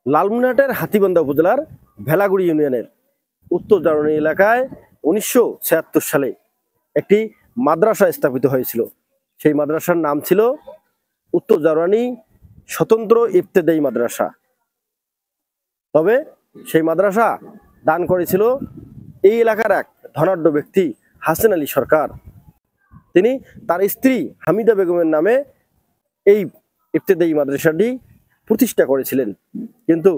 লালমনিরহাটের হাতীবান্ধা উপজেলার ভেলাগুড়ি ইউনিয়নের উত্তর জারণী এলাকায় 1976 সালে একটি মাদ্রাসা স্থাপিত হয়েছিল। সেই মাদ্রাসার নাম ছিল উত্তর জারণী স্বতন্ত্র ইবতেদায়ী মাদ্রাসা। তবে সেই মাদ্রাসা দান করেছিল এই এলাকার এক ধনাঢ্য ব্যক্তি হাসেন আলী সরকার। তিনি তার স্ত্রী হামিদা বেগমের নামে এই ইবতেদায়ী মাদ্রাসাটি প্রতিষ্ঠা করেছিলেন, কিন্তু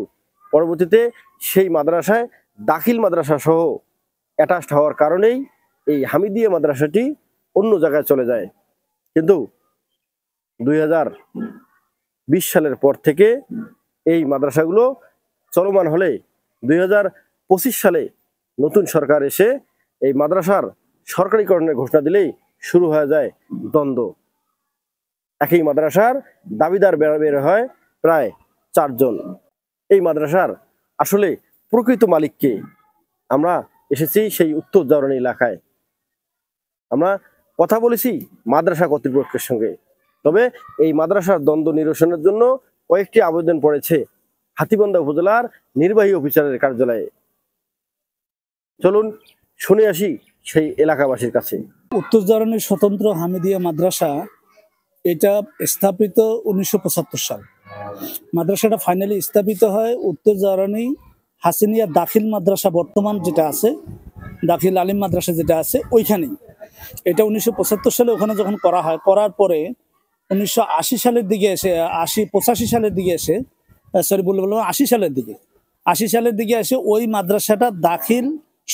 পরবর্তীতে সেই মাদ্রাসায় দাখিল মাদ্রাসা সহ অ্যাটাচড হওয়ার কারণেই এই হামিদিয়া মাদ্রাসাটি অন্য জায়গায় চলে যায়। কিন্তু 2020 সালের পর থেকে এই মাদ্রাসাগুলো চলমান হলে 2025 সালে নতুন সরকার এসে এই মাদ্রাসার সরকারিকরণের ঘোষণা দিলেই শুরু হয়ে যায় দ্বন্দ্ব। একই মাদ্রাসার দাবিদার বের হয় প্রায় 4 জন। এই মাদ্রাসার আসলে প্রকৃত মালিককে? আমরা এসেছি সেই উত্তর জারণী এলাকায়, আমরা কথা বলেছি মাদ্রাসা কর্তৃপক্ষের সঙ্গে। তবে এই মাদ্রাসার দ্বন্দ্ব নিরসনের জন্য কয়েকটি আবেদন পড়েছে হাতীবান্ধা উপজেলার নির্বাহী অফিসারের কার্যালয়ে। চলুন শুনে আসি সেই এলাকাবাসীর কাছে। উত্তর জারণী স্বতন্ত্র হামিদিয়া মাদ্রাসা এটা স্থাপিত 1975 সাল। মাদ্রাসাটা ফাইনালি স্থাপিত হয় উত্তর জারণী হাসিনিয়া দাখিল মাদ্রাসা, বর্তমান যেটা আছে দাখিল আলিম মাদ্রাসা যেটা আছে ওইখানেই। এটা 1975 সালে ওখানে যখন করা হয়, করার পরে 1980 সালের দিকে এসে 85 সালের দিকে এসে 80 সালের দিকে এসে ওই মাদ্রাসাটা দাখিল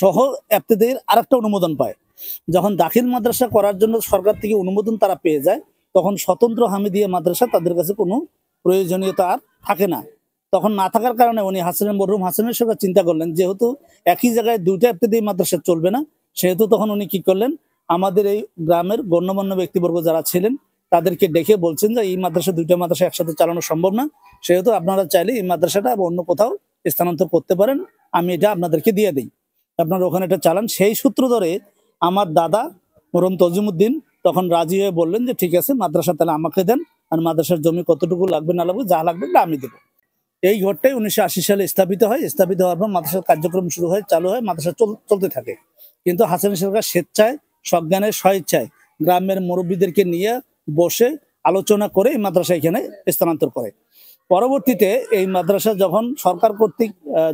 সহ ইবতেদায়ীর আরেকটা অনুমোদন পায়। যখন দাখিল মাদ্রাসা করার জন্য সরকার থেকে অনুমোদন তারা পেয়ে যায়, তখন স্বতন্ত্র হামিদিয়া মাদ্রাসা তাদের কাছে কোনো প্রয়োজনীয়তা আর থাকে না। তখন না থাকার কারণে উনি মরহুম হাসানের সঙ্গে চিন্তা করলেন, যেহেতু একই জায়গায় দুইটা ইবতেদায়ী মাদ্রাসা চলবে না, সেহেতু তখন উনি কি করলেন, আমাদের এই গ্রামের গণ্যমান্য ব্যক্তিবর্গ যারা ছিলেন তাদেরকে ডেকে বলছেন যে এই মাদ্রাসা দুইটা মাদ্রাসা একসাথে চালানো সম্ভব না, সেহেতু আপনারা চাইলে এই মাদ্রাসাটা অন্য কোথাও স্থানান্তর করতে পারেন, আমি এটা আপনাদেরকে দিয়ে দিই, আপনারা ওখানে এটা চালান। সেই সূত্র ধরে আমার দাদা মরহুম তজিমউদ্দিন তখন রাজি হয়ে বললেন যে ঠিক আছে, মাদ্রাসা তাহলে আমাকে দেন, আর মাদ্রাসার জমি কতটুকু লাগবে না লাগবে, যা লাগবে আমি দেবো। এই ঘরটাই 1980 সালে স্থাপিত হয়। স্থাপিত হওয়ার পর মাদ্রাসার কার্যক্রম শুরু হয়, চালু হয়, মাদ্রাসা চলতে থাকে। কিন্তু হাসান সরকার স্বেচ্ছায়, সজ্ঞানে, স্বইচ্ছায় গ্রামের মুরব্বীদেরকে নিয়ে বসে আলোচনা করে এই মাদ্রাসা এখানে স্থানান্তর করে। পরবর্তীতে এই মাদ্রাসা যখন সরকার কর্তৃক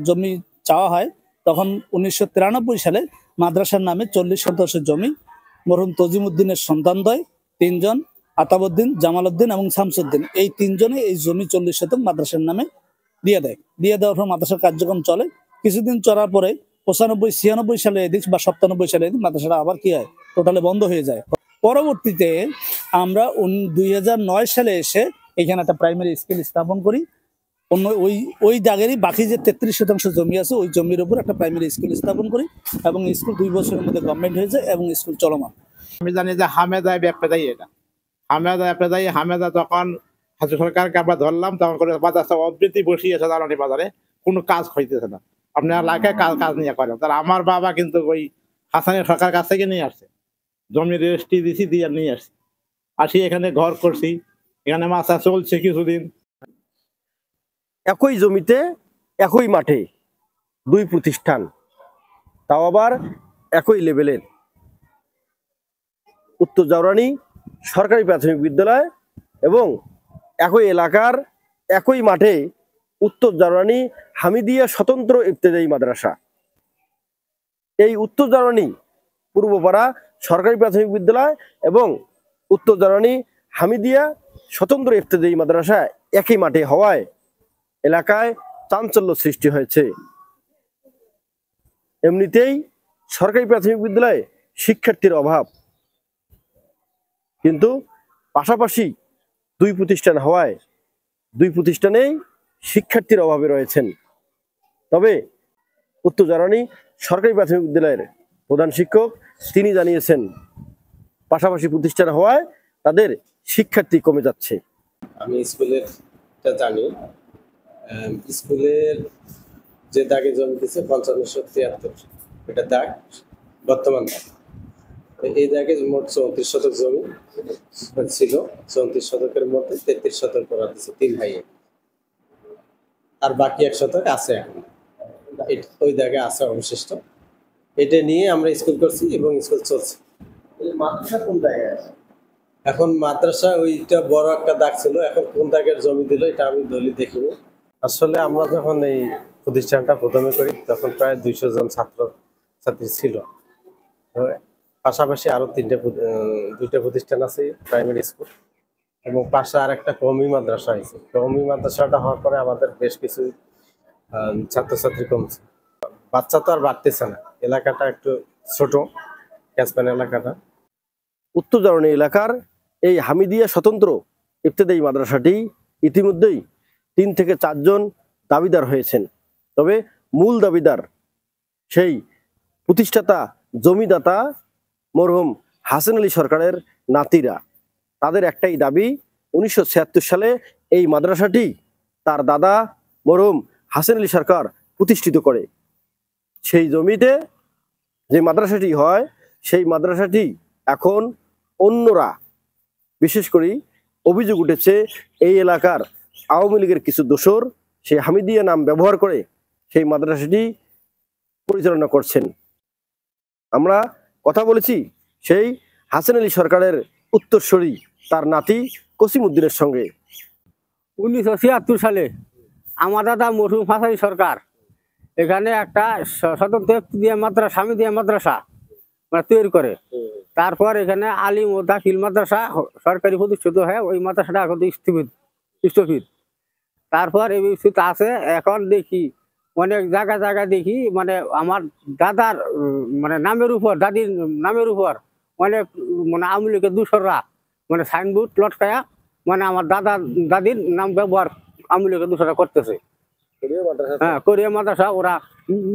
জমি চাওয়া হয়, তখন 1993 সালে মাদ্রাসার নামে 40 শতাংশ জমি মরহুম তজিমউদ্দিনের সন্তানদ্বয় 3 জন, আতাবউদ্দিন, জামালউদ্দিন এবং শামসুদ্দিন, এই 3 জনে এই জমি 40 শতক মাদ্রাসার নামে দিয়ে দেয়। দিয়ে দেওয়ার পর মাদ্রাসার কার্যক্রম চলে। কিছুদিন চলার পরে 95-96 সালে এদিক বা 97 সালে এদিক মাদ্রাসাটা আবার কি হয়, টোটালি বন্ধ হয়ে যায়। পরবর্তীতে আমরা 2009 সালে এসে এখানে একটা প্রাইমারি স্কুল স্থাপন করি। অন্য ওই জায়গারই বাকি যে 33 শতাংশ জমি আছে ওই জমির উপর একটা প্রাইমারি স্কুল স্থাপন করি, এবং স্কুল 2 বছরের মধ্যে গভর্নমেন্ট হয়ে যায় এবং স্কুল চলমান। আমি জানি যে হামেদা ইবতেদায়ী, এটা হামেদা ইবতেদায়ী। হামেদা যখন হাসিন সরকারকে আমরা ধরলাম, তখন করে মাদ্রাসা অবৃত্তি বসিয়েছে জালানি বাজারে, কোনো কাজ হইতেছে না, আপনার এলাকায় কাজ নিয়ে করেন। তাহলে আমার বাবা কিন্তু ওই হাসানের সরকার কাছ থেকে নিয়ে আসছে, জমি রেজিস্ট্রি দিছি, দিয়ে নিয়ে আসি এখানে ঘর করছি, এখানে মাছা চলছে কিছুদিন। একই জমিতে একই মাঠে 2 প্রতিষ্ঠান, তাও আবার একই লেভেলের। উত্তর জারণী সরকারি প্রাথমিক বিদ্যালয় এবং একই এলাকার একই মাঠে উত্তর জারণী হামিদিয়া স্বতন্ত্র ইবতেদায়ী মাদ্রাসা। এই উত্তর জারণী পূর্বপাড়া সরকারি প্রাথমিক বিদ্যালয় এবং উত্তর জারণী হামিদিয়া স্বতন্ত্র ইবতেদায়ী মাদ্রাসা একই মাঠে হওয়ায় এলাকায় চাঞ্চল্য সৃষ্টি হয়েছে। এমনিতেই সরকারি প্রাথমিক বিদ্যালয়ে শিক্ষার্থীর অভাব, কিন্তু পাশাপাশি 2 প্রতিষ্ঠান হওয়ায় 2 প্রতিষ্ঠানেই শিক্ষার্থীর অভাবে রয়েছেন। তবে উত্তর জারণী সরকারি প্রাথমিক বিদ্যালয়ের প্রধান শিক্ষক তিনি জানিয়েছেন, পাশাপাশি প্রতিষ্ঠান হওয়ায় তাদের শিক্ষার্থী কমে যাচ্ছে। আমি স্কুলেরটা জানি, স্কুলের যে দাগে জমি দিচ্ছে 5573, এটা দাগ বর্তমান দাগ। এই দাগে মোট 34 শতক জমি ছিল, 34 শতকের মধ্যে 33 শতক করা দিচ্ছে 3 ভাইয়ে। আর বাকি 1 শতক আছে এখন, ওই জায়গায় আছে অবশিষ্ট। এটা নিয়ে আমরা স্কুল করছি এবং স্কুল চলছে। মাদ্রাসা কোন জায়গায় আছে? এখন মাদ্রাসা ওইটা বড় একটা দাগ ছিল, এখন কোন দাগের জমি দিল এটা আমি দলি দেখিনি। আসলে আমরা যখন এই প্রতিষ্ঠানটা প্রথমে করি তখন প্রায় 200 জন ছাত্র ছাত্রী ছিল। পাশাপাশি আরো 2টা প্রতিষ্ঠান আছে, প্রাইমারি স্কুল এবং পাশে আর একটা কওমি মাদ্রাসা আছে। কওমি মাদ্রাসাটা হওয়ার পরে আমাদের বেশ কিছু ছাত্রছাত্রী কমছে, বাচ্চা তো আর বাড়তেছে না। এলাকাটা একটু ছোট, ক্যাচম্যান এলাকাটা। উত্তর জারণী এলাকার এই হামিদিয়া স্বতন্ত্র ইবতেদায়ী মাদ্রাসাটি ইতিমধ্যেই 3 থেকে 4 জন দাবিদার হয়েছেন। তবে মূল দাবিদার সেই প্রতিষ্ঠাতা জমিদাতা মরহুম হাসান আলী সরকারের নাতিরা। তাদের একটাই দাবি, 1976 সালে এই মাদ্রাসাটি তার দাদা মরহুম হাসান আলী সরকার প্রতিষ্ঠিত করে। সেই জমিতে যে মাদ্রাসাটি হয়, সেই মাদ্রাসাটি এখন অন্যরা, বিশেষ করে অভিযোগ উঠেছে এই এলাকার আওয়ামী লীগের কিছু দোসর সেই হামিদিয়া নাম ব্যবহার করে সেই মাদ্রাসাটি পরিচালনা করছেন। আমরা কথা বলেছি সেই হাসান আলী সরকারের উত্তরসূরি তার নাতি কসিমউদ্দিনের সঙ্গে। 1976 সালে আমার দাদা মরহুম হাসান আলী সরকার এখানে একটা স্বতন্ত্র মাদ্রাসা, হামিদিয়া মাদ্রাসা মানে তৈরি করে। তারপর এখানে আলিম ও দাখিল মাদ্রাসা সরকারি প্রতিষ্ঠিত হয়। ওই মাদ্রাসাটা এখন স্থগিত। তারপর এই ব্যবস্থা আছে। এখন দেখি অনেক জায়গায় দেখি মানে আমার দাদার মানে নামের উপর, দাদির নামের উপর অনেক মানে আওয়ামী লীগের দূষররা মানে সাইনবোর্ড লটকায়া মানে আমার দাদির নাম ব্যবহার আওয়ামী লীগের দূষররা করতেছে। হ্যাঁ, কোরিয়া মাদ্রাসা ওরা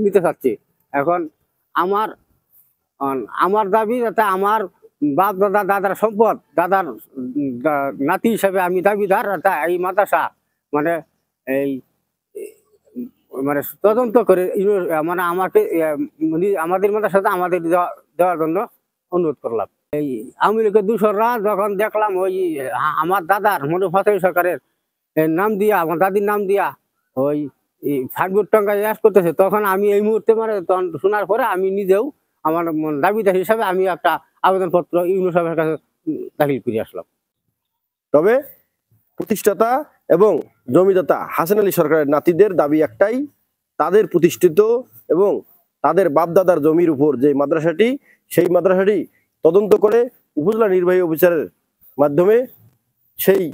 নিতে চাচ্ছে। এখন আমার দাবি যাতে আমার বাপ দাদার সম্পদ, দাদার নাতি হিসাবে আমি দাবিদার, এই মাদ্রাসা মানে এই মানে তদন্ত করে মানে আমাকে আমাদের মাদ্রাসাতে আমাদের দেওয়ার জন্য অনুরোধ করলাম। এই আওয়ামী লীগের দূষররা যখন দেখলাম ওই আমার দাদার মরহুম হাসান আলী সরকারের নাম দিয়া, আমার দাদির নাম দিয়া ওই সাইনবোর্ড টঙ্কা ইয়াস করতেছে, তখন আমি এই মুহূর্তে মানে তখন শোনার পরে আমি নিজেও আমার দাবিদার হিসাবে আমি একটা আবেদনপত্র ইউনো সাহেবের কাছে দাখিল করে আসলাম। তবে প্রতিষ্ঠাতা এবং জমিদাতা হাসান আলী সরকারের নাতিদের দাবি একটাই, তাদের প্রতিষ্ঠিত এবং তাদের বাপদাদার জমির উপর যে মাদ্রাসাটি, সেই মাদ্রাসাটি তদন্ত করে উপজেলা নির্বাহী অফিসারের মাধ্যমে সেই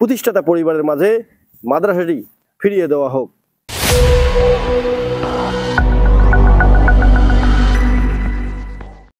প্রতিষ্ঠাতা পরিবারের মাঝে মাদ্রাসাটি ফিরিয়ে দেওয়া হোক।